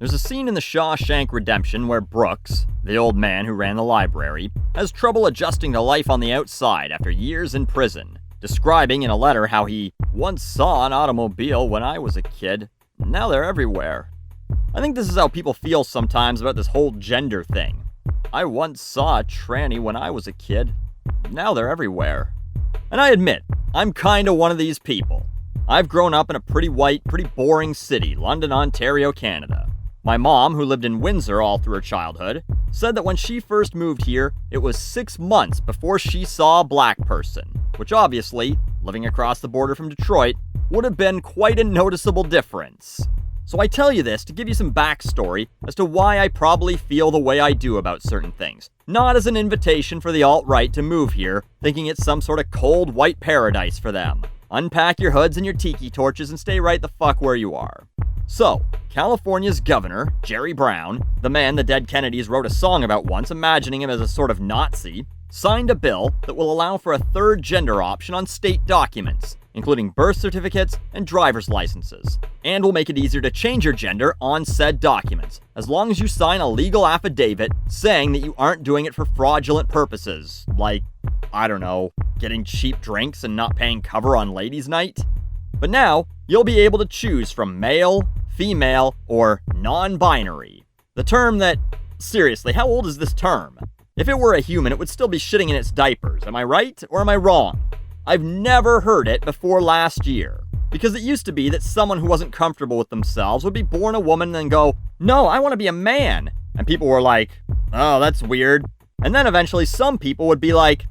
There's a scene in The Shawshank Redemption where Brooks, the old man who ran the library, has trouble adjusting to life on the outside after years in prison, describing in a letter how he once saw an automobile when I was a kid, and now they're everywhere. I think this is how people feel sometimes about this whole gender thing. I once saw a tranny when I was a kid, now they're everywhere. And I admit, I'm kinda one of these people. I've grown up in a pretty white, pretty boring city, London, Ontario, Canada. My mom, who lived in Windsor all through her childhood, said that when she first moved here, it was 6 months before she saw a black person, which obviously, living across the border from Detroit, would have been quite a noticeable difference. So I tell you this to give you some backstory as to why I probably feel the way I do about certain things, not as an invitation for the alt-right to move here, thinking it's some sort of cold white paradise for them. Unpack your hoods and your tiki torches and stay right the fuck where you are. So, California's governor, Jerry Brown, the man the dead Kennedys wrote a song about once, imagining him as a sort of Nazi, signed a bill that will allow for a third gender option on state documents, including birth certificates and driver's licenses, and will make it easier to change your gender on said documents, as long as you sign a legal affidavit saying that you aren't doing it for fraudulent purposes, like, I don't know, getting cheap drinks and not paying cover on ladies' night. But now, you'll be able to choose from male, female, or non-binary. The term that, seriously, how old is this term? If it were a human, it would still be shitting in its diapers. Am I right or am I wrong? I've never heard it before last year. Because it used to be that someone who wasn't comfortable with themselves would be born a woman and then go, "No, I want to be a man." And people were like, "Oh, that's weird." And then eventually some people would be like,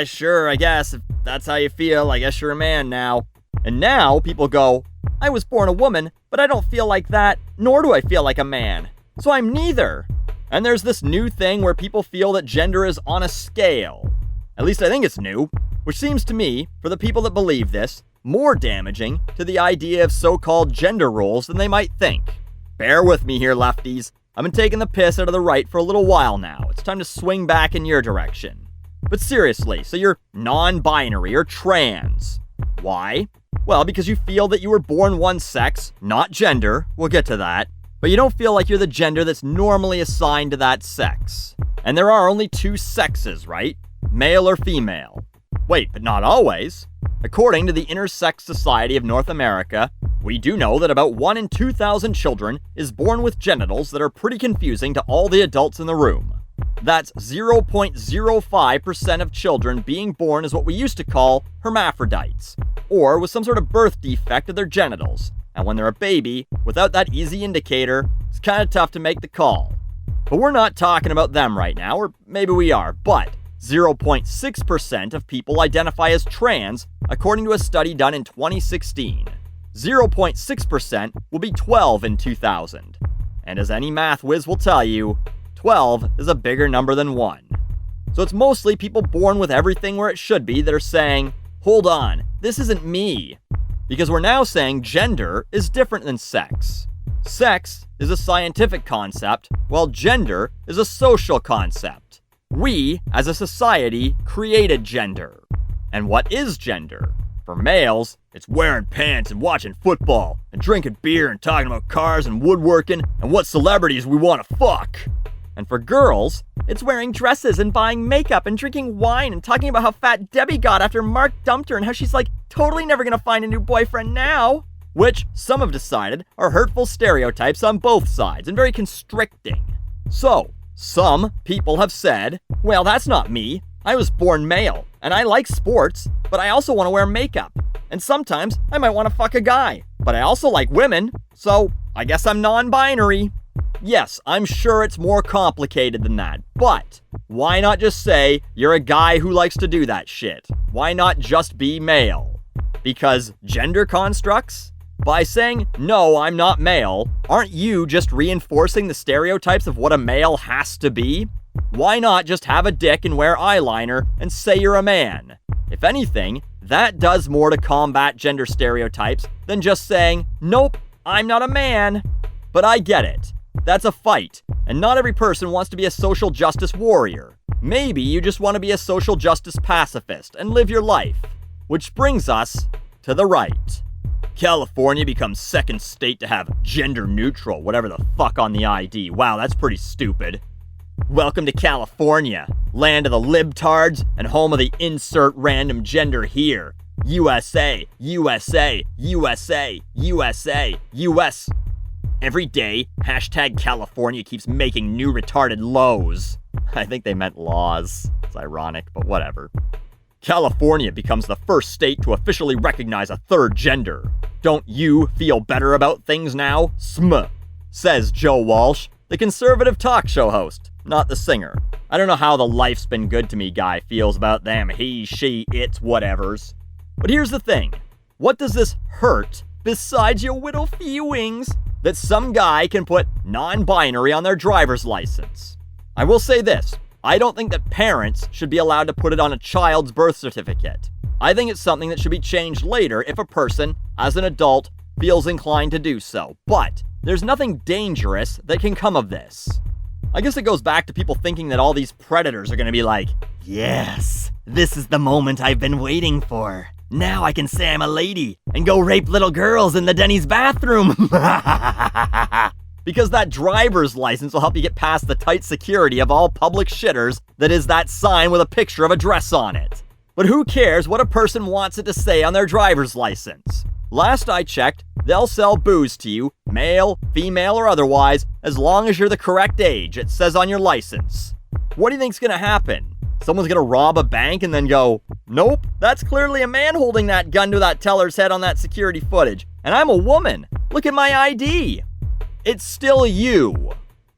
"Sure, I guess, if that's how you feel, I guess you're a man now." And now people go, "I was born a woman, but I don't feel like that, nor do I feel like a man. So I'm neither." And there's this new thing where people feel that gender is on a scale. At least I think it's new, which seems to me, for the people that believe this, more damaging to the idea of so-called gender roles than they might think. Bear with me here, lefties. I've been taking the piss out of the right for a little while now. It's time to swing back in your direction. But seriously, so you're non-binary or trans. Why? Well, because you feel that you were born one sex, not gender, we'll get to that, but you don't feel like you're the gender that's normally assigned to that sex. And there are only two sexes, right? Male or female. Wait, but not always. According to the Intersex Society of North America, we do know that about 1 in 2,000 children is born with genitals that are pretty confusing to all the adults in the room. That's 0.05% of children being born as what we used to call hermaphrodites, or with some sort of birth defect of their genitals. And when they're a baby, without that easy indicator, it's kind of tough to make the call. But we're not talking about them right now, or maybe we are, but 0.6% of people identify as trans, according to a study done in 2016. 0.6% will be 12 in 2000. And as any math whiz will tell you, 12 is a bigger number than 1. So it's mostly people born with everything where it should be that are saying, "Hold on, this isn't me." Because we're now saying gender is different than sex. Sex is a scientific concept, while gender is a social concept. We, as a society, created gender. And what is gender? For males, it's wearing pants and watching football, and drinking beer and talking about cars and woodworking and what celebrities we want to fuck. And for girls, it's wearing dresses and buying makeup and drinking wine and talking about how fat Debbie got after Mark dumped her and how she's like totally never gonna find a new boyfriend now. Which some have decided are hurtful stereotypes on both sides and very constricting. So, some people have said, well, that's not me. I was born male and I like sports, but I also want to wear makeup. And sometimes I might want to fuck a guy, but I also like women, so I guess I'm non-binary. Yes, I'm sure it's more complicated than that, but why not just say you're a guy who likes to do that shit? Why not just be male? Because gender constructs? By saying, no, I'm not male, aren't you just reinforcing the stereotypes of what a male has to be? Why not just have a dick and wear eyeliner and say you're a man? If anything, that does more to combat gender stereotypes than just saying, nope, I'm not a man. But I get it. That's a fight, and not every person wants to be a social justice warrior. Maybe you just want to be a social justice pacifist and live your life. Which brings us to the right. California becomes second state to have gender neutral, whatever the fuck on the ID. Wow, that's pretty stupid. Welcome to California, land of the libtards and home of the insert random gender here. USA, USA, USA, USA, US. Every day, hashtag California keeps making new retarded lows. I think they meant laws. It's ironic, but whatever. California becomes the first state to officially recognize a third gender. Don't you feel better about things now? Says Joe Walsh, the conservative talk show host, not the singer. I don't know how the life's been good to me guy feels about them he, she, it's whatevers. But here's the thing. What does this hurt besides your little feelings that some guy can put non-binary on their driver's license? I will say this. I don't think that parents should be allowed to put it on a child's birth certificate. I think it's something that should be changed later if a person, as an adult, feels inclined to do so. But there's nothing dangerous that can come of this. I guess it goes back to people thinking that all these predators are going to be like, yes, this is the moment I've been waiting for. Now I can say I'm a lady and go rape little girls in the Denny's bathroom. Because that driver's license will help you get past the tight security of all public shitters that is that sign with a picture of a dress on it. But who cares what a person wants it to say on their driver's license? Last I checked, they'll sell booze to you, male, female, or otherwise, as long as you're the correct age, it says on your license. What do you think's gonna happen? Someone's gonna rob a bank and then go, nope, that's clearly a man holding that gun to that teller's head on that security footage, and I'm a woman. Look at my ID. It's still you.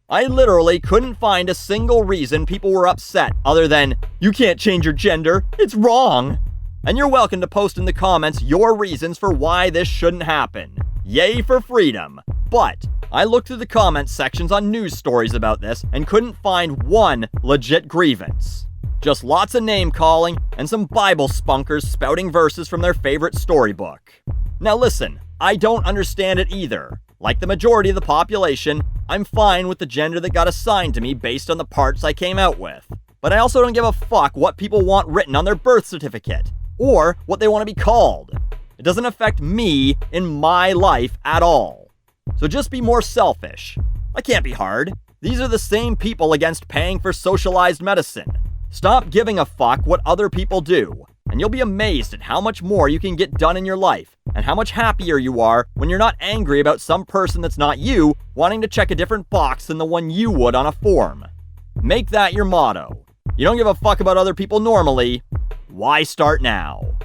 I literally couldn't find a single reason people were upset other than, you can't change your gender, it's wrong. And you're welcome to post in the comments your reasons for why this shouldn't happen. Yay for freedom. But I looked through the comment sections on news stories about this and couldn't find one legit grievance. Just lots of name calling and some Bible spunkers spouting verses from their favorite storybook. Now listen, I don't understand it either. Like the majority of the population, I'm fine with the gender that got assigned to me based on the parts I came out with. But I also don't give a fuck what people want written on their birth certificate, or what they want to be called. It doesn't affect me in my life at all. So just be more selfish. I can't be hard. These are the same people against paying for socialized medicine. Stop giving a fuck what other people do, and you'll be amazed at how much more you can get done in your life, and how much happier you are when you're not angry about some person that's not you wanting to check a different box than the one you would on a form. Make that your motto. You don't give a fuck about other people normally. Why start now?